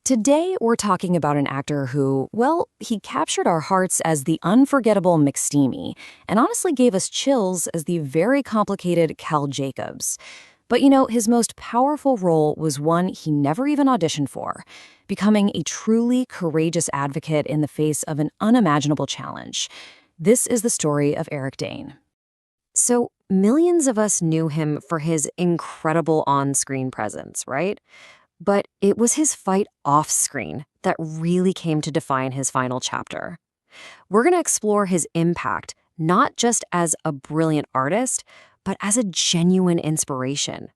Today, we're talking about an actor who, well, he captured our hearts as the unforgettable McSteamy, and honestly gave us chills as the very complicated Cal Jacobs. But his most powerful role was one he never even auditioned for, becoming a truly courageous advocate in the face of an unimaginable challenge. This is the story of Eric Dane. So, millions of us knew him for his incredible on-screen presence, right? But it was his fight off-screen that really came to define his final chapter. We're going to explore his impact, not just as a brilliant artist, but as a genuine inspiration.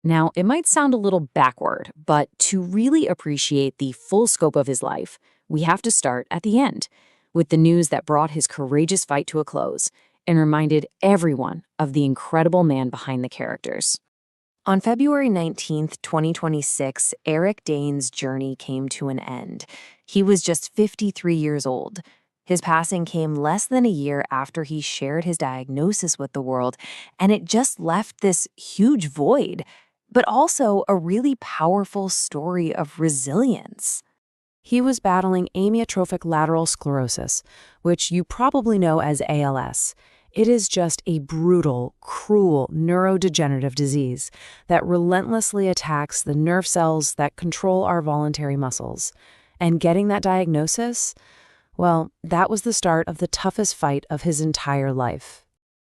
Now, it might sound a little backward, but to really appreciate the full scope of his life, we have to start at the end, with the news that brought his courageous fight to a close and reminded everyone of the incredible man behind the characters. On February 19th, 2026, Eric Dane's journey came to an end. He was just 53 years old. His passing came less than a year after he shared his diagnosis with the world, and it just left this huge void, but also a really powerful story of resilience. He was battling amyotrophic lateral sclerosis, which you probably know as ALS. It is just a brutal, cruel neurodegenerative disease that relentlessly attacks the nerve cells that control our voluntary muscles. And getting that diagnosis, well, that was the start of the toughest fight of his entire life.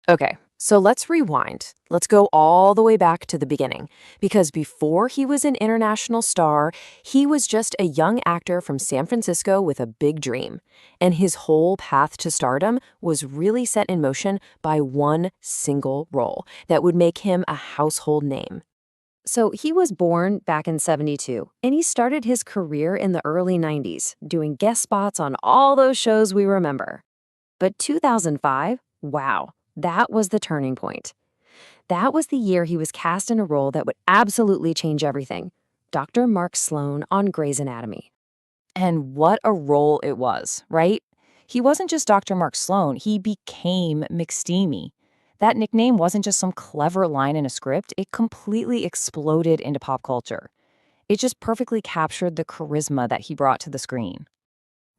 Okay, so let's rewind. Let's go all the way back to the beginning, because before he was an international star, he was just a young actor from San Francisco with a big dream. And his whole path to stardom was really set in motion by one single role that would make him a household name. So he was born back in '72, and he started his career in the early '90s, doing guest spots on all those shows we remember. But 2005, wow, that was the turning point. That was the year he was cast in a role that would absolutely change everything: Dr. Mark Sloan on Grey's Anatomy. And what a role it was, right? He wasn't just Dr. Mark Sloan, he became McSteamy. That nickname wasn't just some clever line in a script, it completely exploded into pop culture. It just perfectly captured the charisma that he brought to the screen.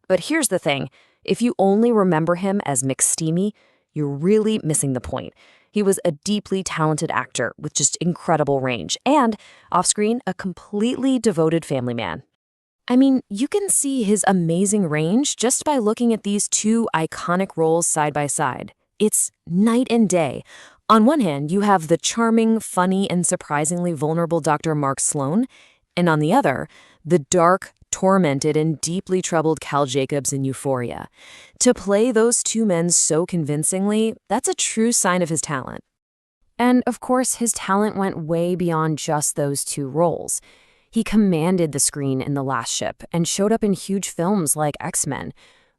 But here's the thing, if you only remember him as McSteamy, you're really missing the point. He was a deeply talented actor with just incredible range, and, off-screen, a completely devoted family man. I mean, you can see his amazing range just by looking at these two iconic roles side by side. It's night and day. On one hand, you have the charming, funny, and surprisingly vulnerable Dr. Mark Sloan, and on the other, the dark, tormented, and deeply troubled Cal Jacobs in Euphoria. To play those two men so convincingly, that's a true sign of his talent. And of course, his talent went way beyond just those two roles. He commanded the screen in The Last Ship and showed up in huge films like X-Men.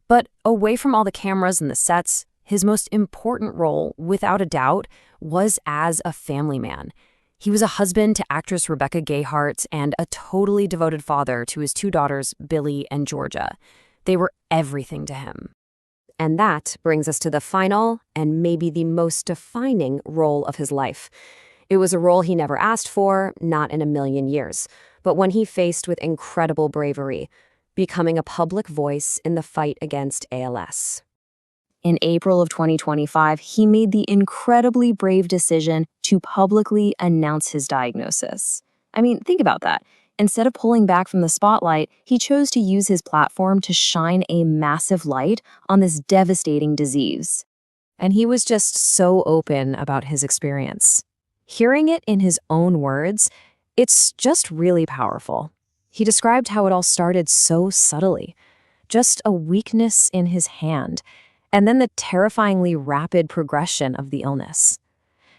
But away from all the cameras and the sets, his most important role, without a doubt, was as a family man. He was a husband to actress Rebecca Gayheart and a totally devoted father to his two daughters, Billy and Georgia. They were everything to him. And that brings us to the final and maybe the most defining role of his life. It was a role he never asked for, not in a million years, but one he faced with incredible bravery, becoming a public voice in the fight against ALS. In April of 2025, he made the incredibly brave decision to publicly announce his diagnosis. I mean, think about that. Instead of pulling back from the spotlight, he chose to use his platform to shine a massive light on this devastating disease. And he was just so open about his experience. Hearing it in his own words, it's just really powerful. He described how it all started so subtly. Just a weakness in his hand, and then the terrifyingly rapid progression of the illness.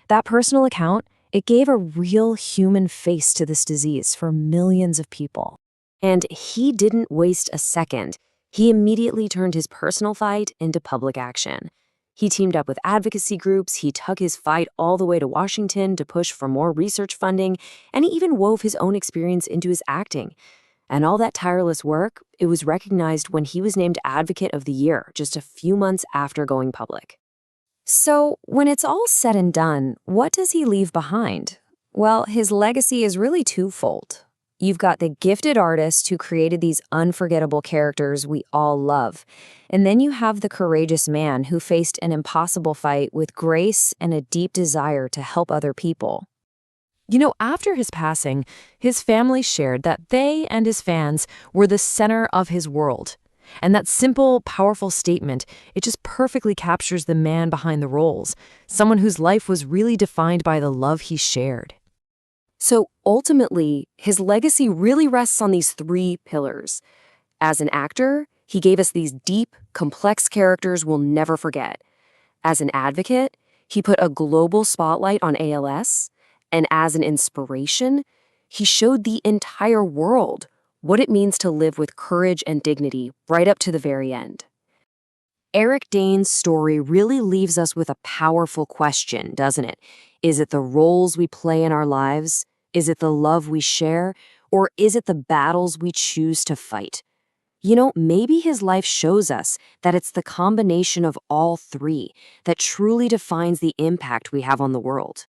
That personal account, it gave a real human face to this disease for millions of people. And he didn't waste a second. He immediately turned his personal fight into public action. He teamed up with advocacy groups, he took his fight all the way to Washington to push for more research funding, and he even wove his own experience into his acting. And all that tireless work, it was recognized when he was named Advocate of the Year just a few months after going public. So, when it's all said and done, what does he leave behind? Well, his legacy is really twofold. You've got the gifted artist who created these unforgettable characters we all love. And then you have the courageous man who faced an impossible fight with grace and a deep desire to help other people. After his passing, his family shared that they and his fans were the center of his world. And that simple, powerful statement, it just perfectly captures the man behind the roles, someone whose life was really defined by the love he shared. So ultimately, his legacy really rests on these three pillars. As an actor, he gave us these deep, complex characters we'll never forget. As an advocate, he put a global spotlight on ALS. And as an inspiration, he showed the entire world what it means to live with courage and dignity right up to the very end. Eric Dane's story really leaves us with a powerful question, doesn't it? Is it the roles we play in our lives? Is it the love we share? Or is it the battles we choose to fight? Maybe his life shows us that it's the combination of all three that truly defines the impact we have on the world.